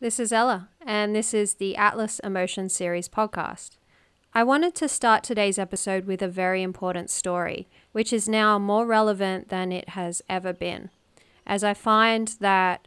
This is Ella, and this is the Atlas Emotion Series podcast. I wanted to start today's episode with a very important story, which is now more relevant than it has ever been, as I find that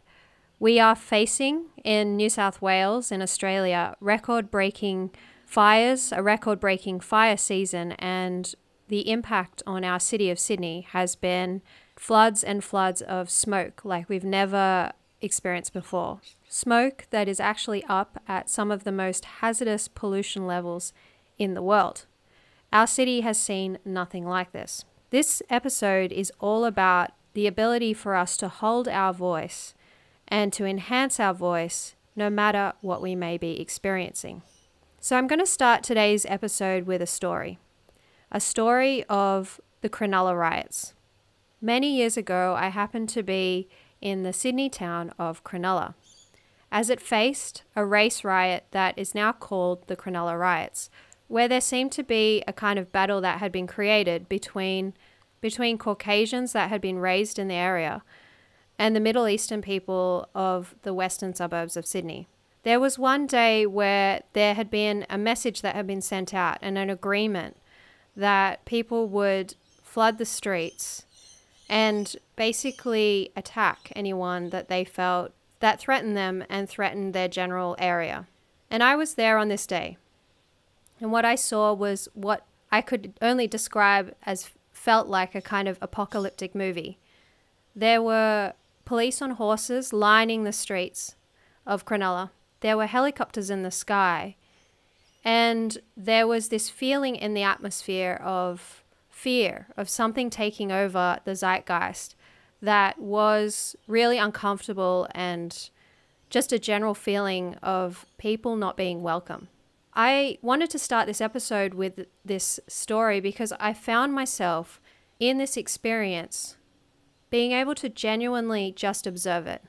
we are facing in New South Wales in Australia record-breaking fires, a record-breaking fire season, and the impact on our city of Sydney has been floods and floods of smoke like we've never experienced before. Smoke that is actually up at some of the most hazardous pollution levels in the world. Our city has seen nothing like this. This episode is all about the ability for us to hold our voice and to enhance our voice no matter what we may be experiencing. So I'm going to start today's episode with a story of the Cronulla riots. Many years ago, I happened to be in the Sydney town of Cronulla, as it faced a race riot that is now called the Cronulla riots, where there seemed to be a kind of battle that had been created between Caucasians that had been raised in the area and the Middle Eastern people of the western suburbs of Sydney. There was one day where there had been a message that had been sent out and an agreement that people would flood the streets and basically attack anyone that they felt that threatened them and threatened their general area. And I was there on this day. And what I saw was what I could only describe as felt like a kind of apocalyptic movie. There were police on horses lining the streets of Cronulla. There were helicopters in the sky. And there was this feeling in the atmosphere of fear, of something taking over the zeitgeist that was really uncomfortable and just a general feeling of people not being welcome. I wanted to start this episode with this story because I found myself in this experience being able to genuinely just observe it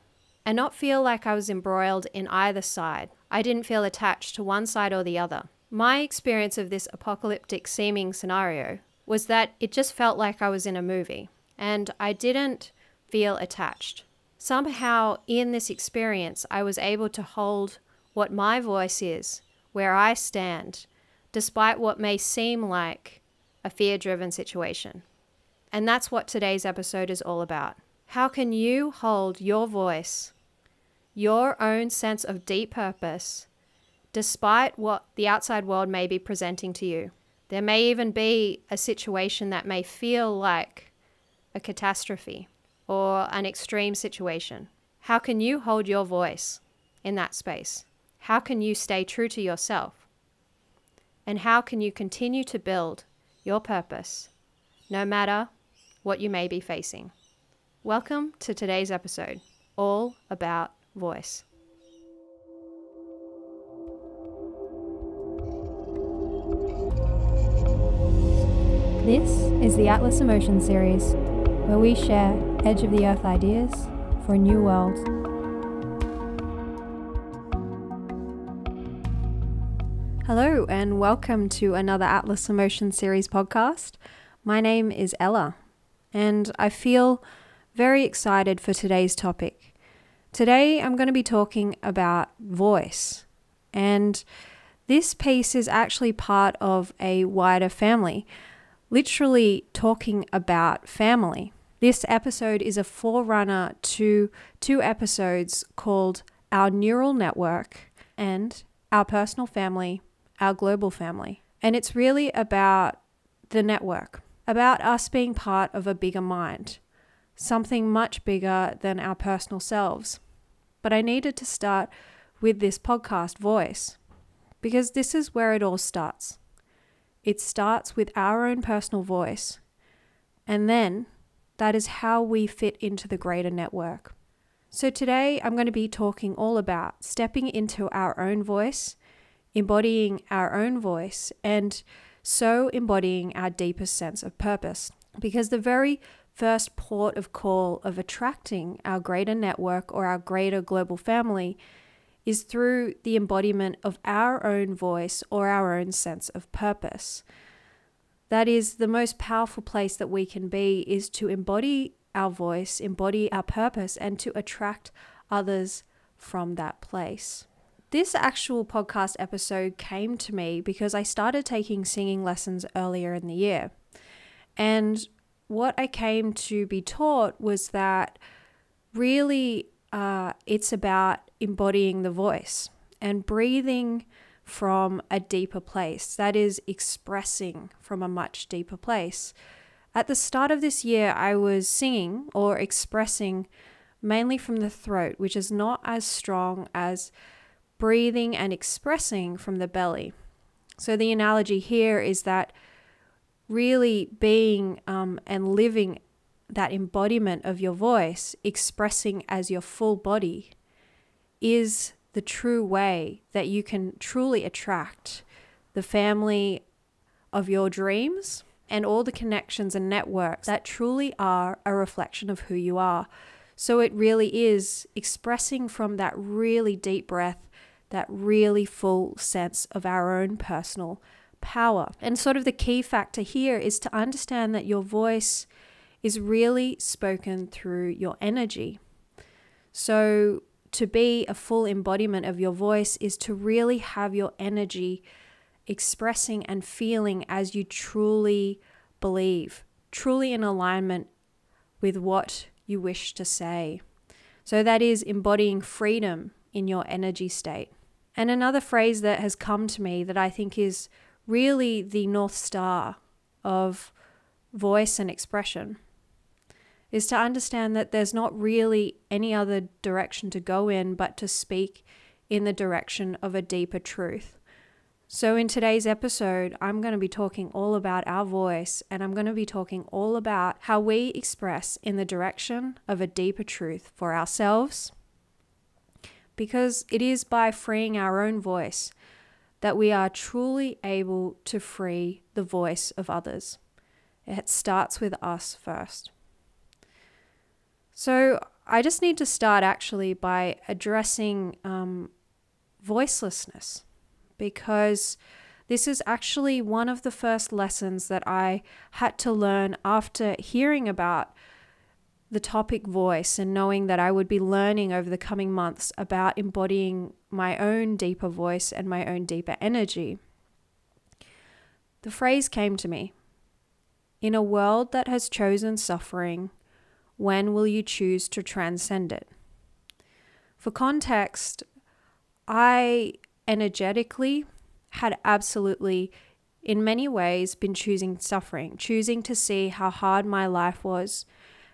and not feel like I was embroiled in either side. I didn't feel attached to one side or the other. My experience of this apocalyptic seeming scenario was that it just felt like I was in a movie and I didn't feel attached. Somehow in this experience, I was able to hold what my voice is, where I stand, despite what may seem like a fear-driven situation. And that's what today's episode is all about. How can you hold your voice, your own sense of deep purpose, despite what the outside world may be presenting to you? There may even be a situation that may feel like a catastrophe or an extreme situation. How can you hold your voice in that space? How can you stay true to yourself? And how can you continue to build your purpose no matter what you may be facing? Welcome to today's episode, all about voice. This is the Atlas Emotion Series, where we share edge-of-the-earth ideas for a new world. Hello, and welcome to another Atlas Emotion Series podcast. My name is Ella, and I feel very excited for today's topic. Today, I'm going to be talking about voice, and this piece is actually part of a wider family, literally talking about family. This episode is a forerunner to two episodes called Our Neural Network and Our Personal Family, Our Global Family. And it's really about the network, about us being part of a bigger mind, something much bigger than our personal selves. But I needed to start with this podcast voice because this is where it all starts. It starts with our own personal voice, and then that is how we fit into the greater network. So today I'm going to be talking all about stepping into our own voice, embodying our own voice, and so embodying our deepest sense of purpose. Because the very first port of call of attracting our greater network or our greater global family is through the embodiment of our own voice or our own sense of purpose. That is the most powerful place that we can be, is to embody our voice, embody our purpose, and to attract others from that place. This actual podcast episode came to me because I started taking singing lessons earlier in the year. And what I came to be taught was that really it's about embodying the voice and breathing from a deeper place. That is expressing from a much deeper place. At the start of this year, I was singing or expressing mainly from the throat, which is not as strong as breathing and expressing from the belly. So the analogy here is that really being and living that embodiment of your voice, expressing as your full body, is the true way that you can truly attract the family of your dreams and all the connections and networks that truly are a reflection of who you are. So it really is expressing from that really deep breath, that really full sense of our own personal power. And sort of the key factor here is to understand that your voice is really spoken through your energy. So to be a full embodiment of your voice is to really have your energy expressing and feeling as you truly believe, truly in alignment with what you wish to say. So that is embodying freedom in your energy state. And another phrase that has come to me that I think is really the North Star of voice and expression is to understand that there's not really any other direction to go in but to speak in the direction of a deeper truth. So in today's episode, I'm going to be talking all about our voice, and I'm going to be talking all about how we express in the direction of a deeper truth for ourselves, because it is by freeing our own voice that we are truly able to free the voice of others. It starts with us first. So I just need to start actually by addressing voicelessness, because this is actually one of the first lessons that I had to learn after hearing about the topic voice and knowing that I would be learning over the coming months about embodying my own deeper voice and my own deeper energy. The phrase came to me: in a world that has chosen suffering, when will you choose to transcend it? For context, I energetically had absolutely, in many ways, been choosing suffering, choosing to see how hard my life was,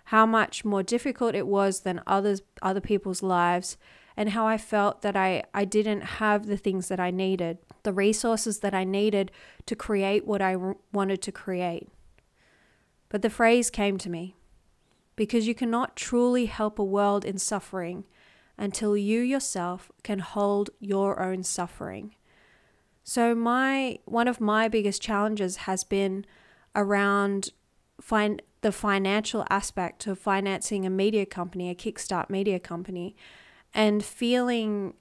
how much more difficult it was than other people's lives, and how I felt that I didn't have the things that I needed, the resources that I needed to create what I wanted to create. But the phrase came to me: because you cannot truly help a world in suffering until you yourself can hold your own suffering. So one of my biggest challenges has been around the financial aspect of financing a media company, a Kickstart media company, and feeling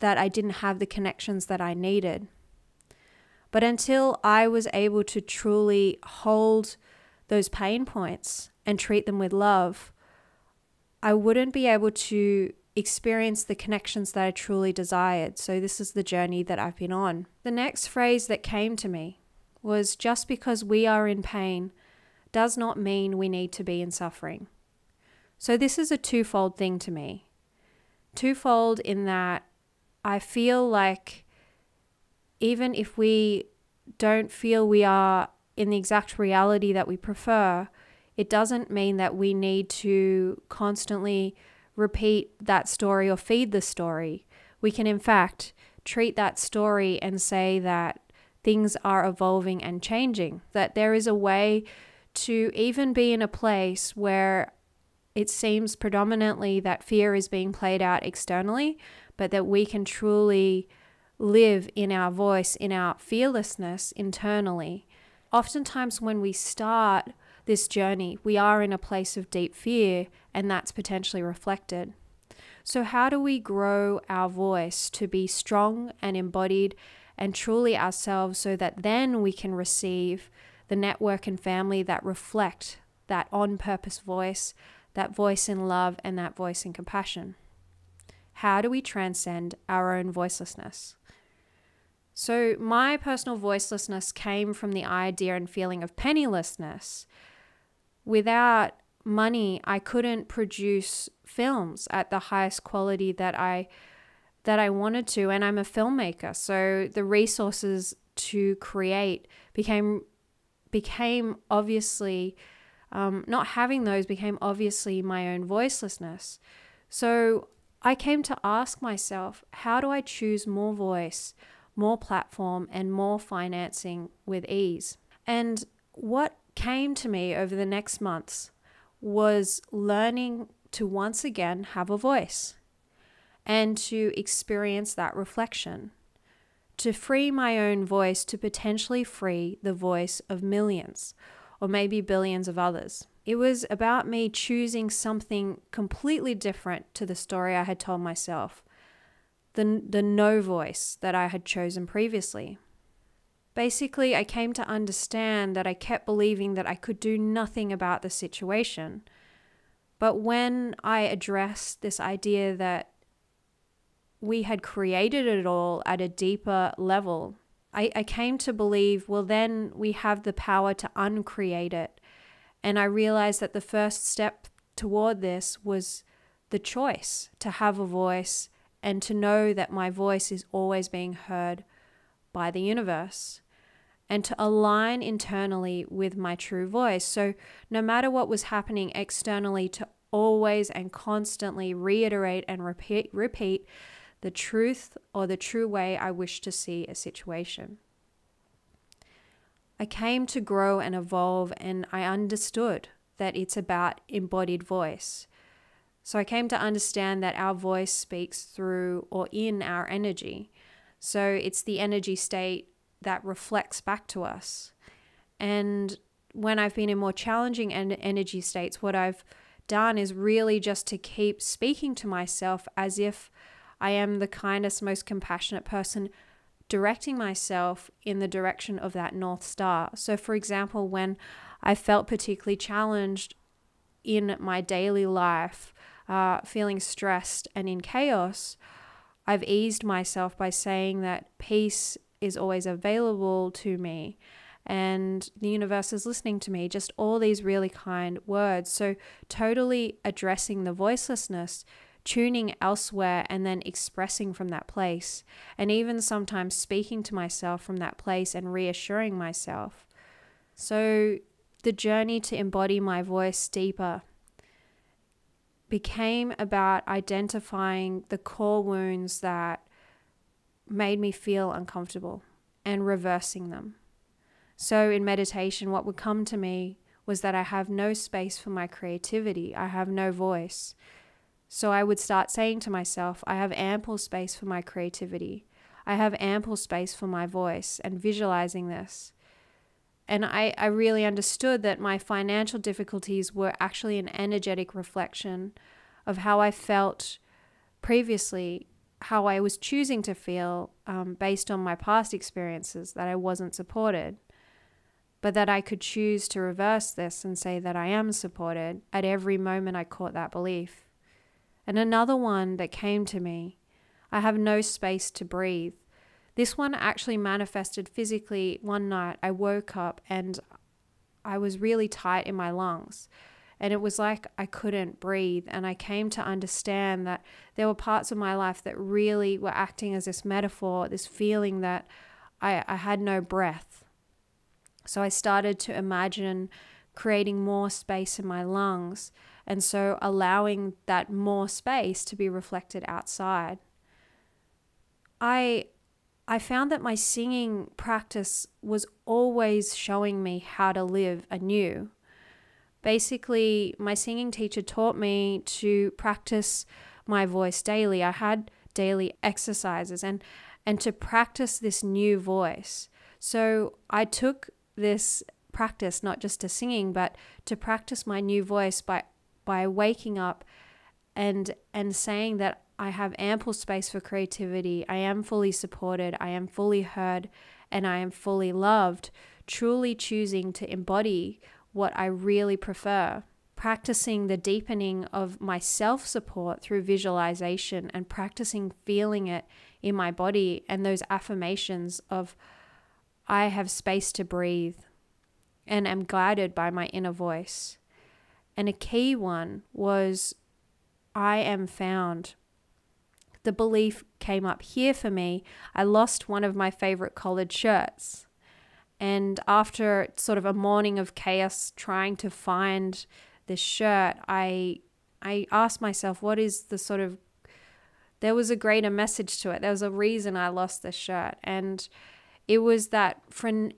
that I didn't have the connections that I needed. But until I was able to truly hold those pain points and treat them with love, I wouldn't be able to experience the connections that I truly desired. So this is the journey that I've been on. The next phrase that came to me was, just because we are in pain does not mean we need to be in suffering. So this is a twofold thing to me. Twofold in that I feel like even if we don't feel we are in the exact reality that we prefer, it doesn't mean that we need to constantly repeat that story or feed the story. We can, in fact, treat that story and say that things are evolving and changing, that there is a way to even be in a place where it seems predominantly that fear is being played out externally, but that we can truly live in our voice, in our fearlessness internally. Oftentimes when we start this journey, we are in a place of deep fear, and that's potentially reflected. So how do we grow our voice to be strong and embodied and truly ourselves, so that then we can receive the network and family that reflect that on-purpose voice, that voice in love, and that voice in compassion? how do we transcend our own voicelessness? So my personal voicelessness came from the idea and feeling of pennilessness. Without money, I couldn't produce films at the highest quality that I wanted to, and I'm a filmmaker, so the resources to create became obviously, not having those became obviously my own voicelessness. So I came to ask myself, how do I choose more voice, more platform, and more financing with ease? And what came to me over the next months was learning to once again have a voice and to experience that reflection, to free my own voice, to potentially free the voice of millions or maybe billions of others. It was about me choosing something completely different to the story I had told myself, the no voice that I had chosen previously. Basically, I came to understand that I kept believing that I could do nothing about the situation. But when I addressed this idea that we had created it all at a deeper level, I came to believe, well, then we have the power to uncreate it. And I realized that the first step toward this was the choice to have a voice and to know that my voice is always being heard by the universe, and to align internally with my true voice. So no matter what was happening externally, to always and constantly reiterate and repeat the truth or the true way I wish to see a situation. I came to grow and evolve, and I understood that it's about embodied voice. So I came to understand that our voice speaks through or in our energy. So it's the energy state that reflects back to us. And when I've been in more challenging energy states, what I've done is really just to keep speaking to myself as if I am the kindest, most compassionate person, directing myself in the direction of that North Star. So for example, when I felt particularly challenged in my daily life, feeling stressed and in chaos, I've eased myself by saying that peace is always available to me and the universe is listening to me. Just all these really kind words. So totally addressing the voicelessness, tuning elsewhere, and then expressing from that place. And even sometimes speaking to myself from that place and reassuring myself. So the journey to embody my voice deeper became about identifying the core wounds that made me feel uncomfortable and reversing them. So in meditation, what would come to me was that I have no space for my creativity. I have no voice. So I would start saying to myself, I have ample space for my creativity. I have ample space for my voice, and visualizing this. And I really understood that my financial difficulties were actually an energetic reflection of how I felt previously, how I was choosing to feel based on my past experiences, that I wasn't supported. But that I could choose to reverse this and say that I am supported at every moment I caught that belief. And another one that came to me, I have no space to breathe. This one actually manifested physically. One night I woke up and I was really tight in my lungs. And it was like I couldn't breathe. And I came to understand that there were parts of my life that really were acting as this metaphor, this feeling that I had no breath. So I started to imagine creating more space in my lungs, and so allowing that more space to be reflected outside. I found that my singing practice was always showing me how to live anew. Basically, my singing teacher taught me to practice my voice daily. I had daily exercises and to practice this new voice. So I took this practice not just to singing, but to practice my new voice by waking up and saying that I have ample space for creativity, I am fully supported, I am fully heard, and I am fully loved, truly choosing to embody what I really prefer. practicing the deepening of my self-support through visualization and practicing feeling it in my body, and those affirmations of I have space to breathe and am guided by my inner voice. And a key one was I am found. The belief came up here for me. I lost one of my favorite collared shirts. And after sort of a morning of chaos trying to find this shirt, I asked myself, what is the sort of, there was a greater message to it. There was a reason I lost this shirt. And it was that,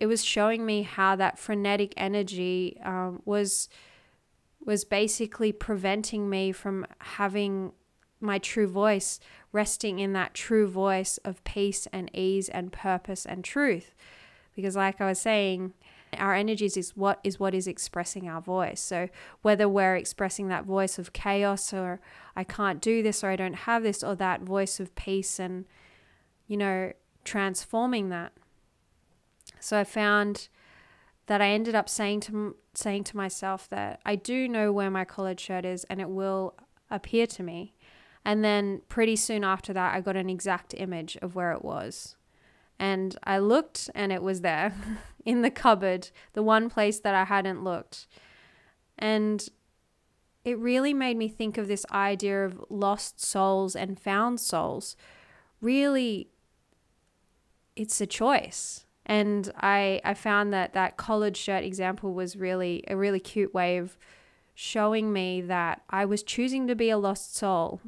it was showing me how that frenetic energy was basically preventing me from having my true voice, resting in that true voice of peace and ease and purpose and truth. Because like I was saying, our energies is what is expressing our voice. So whether we're expressing that voice of chaos, or I can't do this, or I don't have this, or that voice of peace, and, transforming that. So I found that I ended up saying to myself that I do know where my collared shirt is, and it will appear to me. And then pretty soon after that, I got an exact image of where it was. And I looked, and it was there in the cupboard, the one place that I hadn't looked. And it really made me think of this idea of lost souls and found souls. Really, it's a choice. And I found that collared shirt example was really a really cute way of showing me that I was choosing to be a lost soul.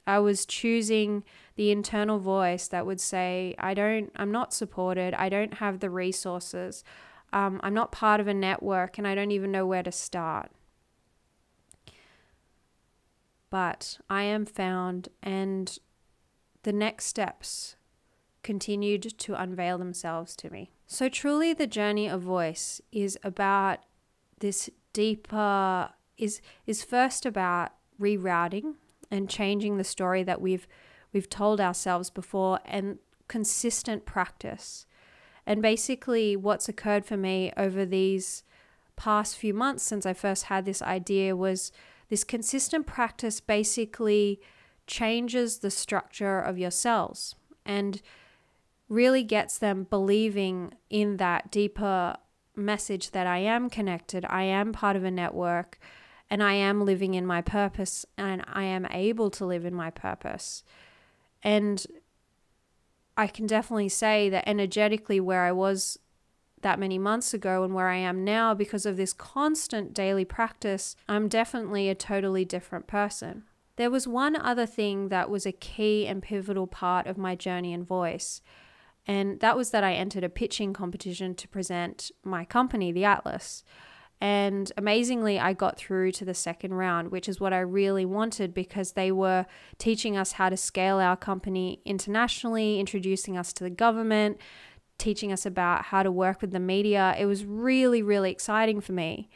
I was choosing the internal voice that would say, I'm not supported, I don't have the resources, I'm not part of a network, and I don't even know where to start. But I am found, and the next steps continued to unveil themselves to me. So truly the journey of voice is about this deeper, is first about rerouting and changing the story that we've told ourselves before, and consistent practice. And basically what's occurred for me over these past few months since I first had this idea was this consistent practice basically changes the structure of your cells and really gets them believing in that deeper message that I am connected, I am part of a network, and I am living in my purpose, and I am able to live in my purpose. And I can definitely say that energetically where I was that many months ago and where I am now, because of this constant daily practice, I'm definitely a totally different person. There was one other thing that was a key and pivotal part of my journey in voice, and that was that I entered a pitching competition to present my company, the Atlas. And amazingly, I got through to the second round, which is what I really wanted, because they were teaching us how to scale our company internationally, introducing us to the government, teaching us about how to work with the media. It was really, really exciting for me.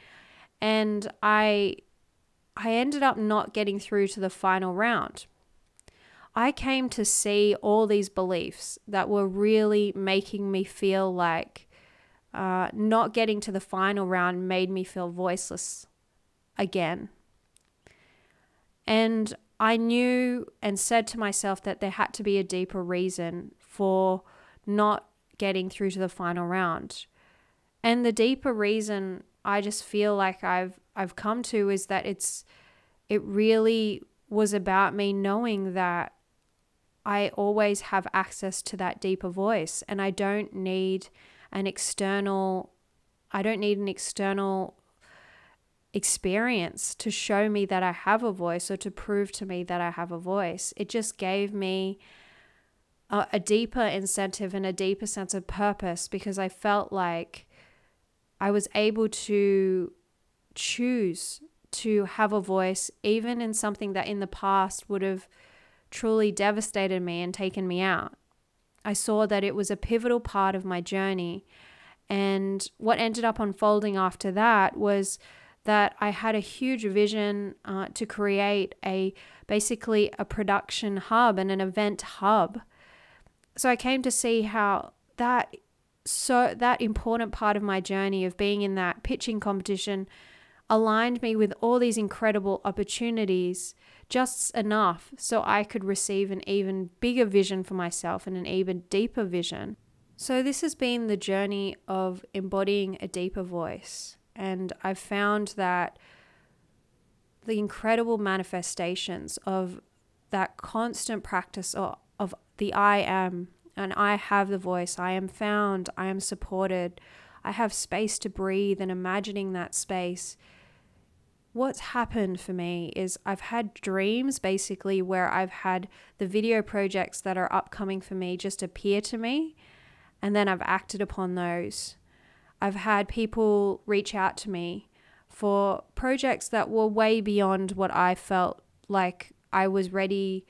And I ended up not getting through to the final round. I came to see all these beliefs that were really making me feel like not getting to the final round made me feel voiceless again. And I knew and said to myself that there had to be a deeper reason for not getting through to the final round. And the deeper reason I just feel like I've come to is that it really was about me knowing that I always have access to that deeper voice, and I don't need an external experience to show me that I have a voice or to prove to me that I have a voice. It just gave me a deeper incentive and a deeper sense of purpose, because I felt like I was able to choose to have a voice, even in something that in the past would have truly devastated me and taken me out. I saw that it was a pivotal part of my journey. And what ended up unfolding after that was that I had a huge vision to create basically a production hub and an event hub. So I came to see how that important part of my journey of being in that pitching competition, aligned me with all these incredible opportunities, just enough so I could receive an even bigger vision for myself and an even deeper vision. So this has been the journey of embodying a deeper voice. And I've found that the incredible manifestations of that constant practice of the I am, and I have the voice, I am found, I am supported, I have space to breathe, and imagining that space. What's happened for me is I've had dreams basically where I've had the video projects that are upcoming for me just appear to me, and then I've acted upon those. I've had people reach out to me for projects that were way beyond what I felt like I was ready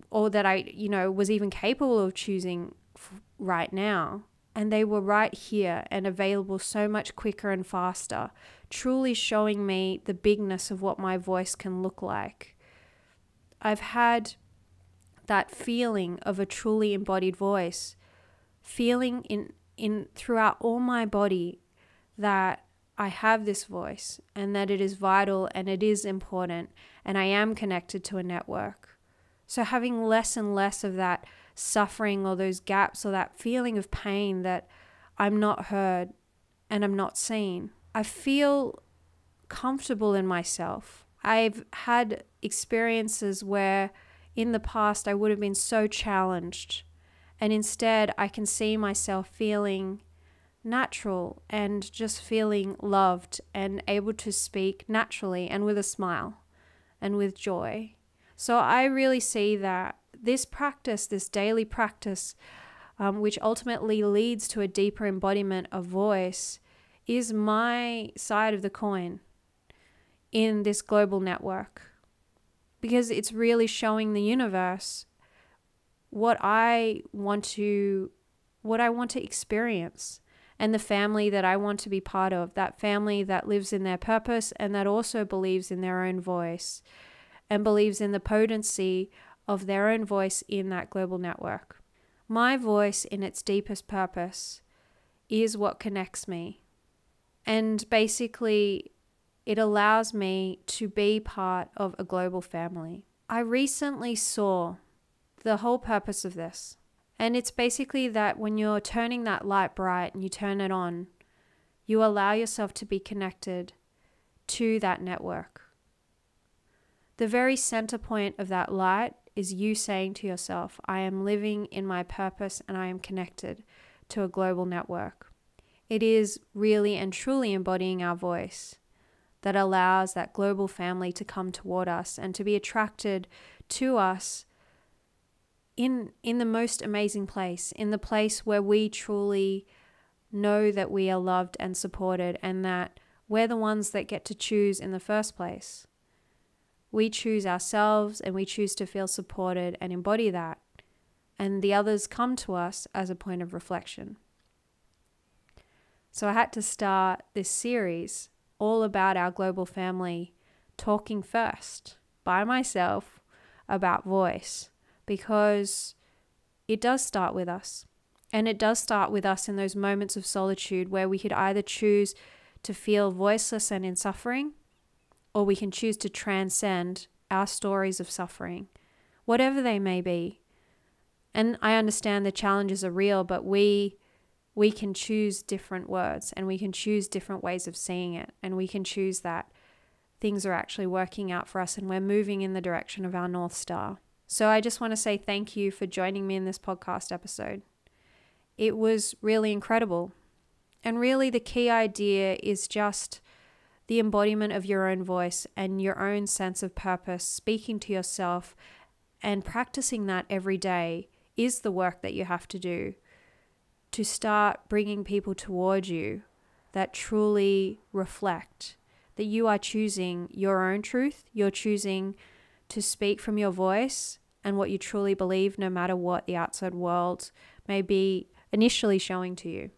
or that I, was even capable of choosing right now. And they were right here and available so much quicker and faster, truly showing me the bigness of what my voice can look like. I've had that feeling of a truly embodied voice, feeling in throughout all my body that I have this voice and that it is vital and it is important and I am connected to a network. So having less and less of that suffering or those gaps or that feeling of pain that I'm not heard and I'm not seen. I feel comfortable in myself. I've had experiences where in the past I would have been so challenged, and instead I can see myself feeling natural and just feeling loved and able to speak naturally and with a smile and with joy. So I really see that this practice, this daily practice, which ultimately leads to a deeper embodiment of voice, is my side of the coin in this global network. Because it's really showing the universe what I want to experience, and the family that I want to be part of, that family that lives in their purpose and that also believes in their own voice and believes in the potency of their own voice in that global network. My voice in its deepest purpose is what connects me. And basically, it allows me to be part of a global family. I recently saw the whole purpose of this. And it's basically that when you're turning that light bright and you turn it on, you allow yourself to be connected to that network. The very center point of that light is you saying to yourself, I am living in my purpose and I am connected to a global network. It is really and truly embodying our voice that allows that global family to come toward us and to be attracted to us in the most amazing place, in the place where we truly know that we are loved and supported and that we're the ones that get to choose in the first place. We choose ourselves and we choose to feel supported and embody that. And the others come to us as a point of reflection. So I had to start this series all about our global family talking first by myself about voice, because it does start with us. And it does start with us in those moments of solitude where we could either choose to feel voiceless and in suffering, or we can choose to transcend our stories of suffering, whatever they may be. And I understand the challenges are real, but we can choose different words and we can choose different ways of seeing it. And we can choose that things are actually working out for us and we're moving in the direction of our North Star. So I just want to say thank you for joining me in this podcast episode. It was really incredible. And really the key idea is just the embodiment of your own voice and your own sense of purpose, speaking to yourself and practicing that every day is the work that you have to do to start bringing people toward you that truly reflect that you are choosing your own truth. You're choosing to speak from your voice and what you truly believe, no matter what the outside world may be initially showing to you.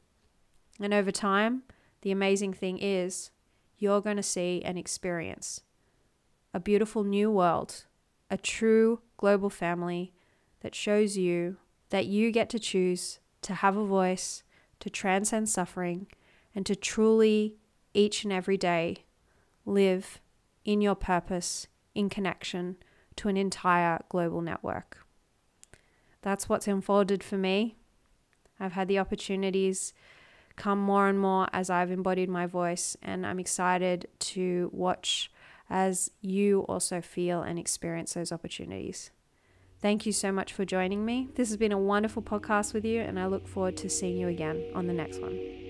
And over time, the amazing thing is you're going to see and experience a beautiful new world, a true global family that shows you that you get to choose to have a voice, to transcend suffering, and to truly, each and every day, live in your purpose, in connection to an entire global network. That's what's unfolded for me. I've had the opportunities come more and more as I've embodied my voice, and I'm excited to watch as you also feel and experience those opportunities. Thank you so much for joining me. This has been a wonderful podcast with you, and I look forward to seeing you again on the next one.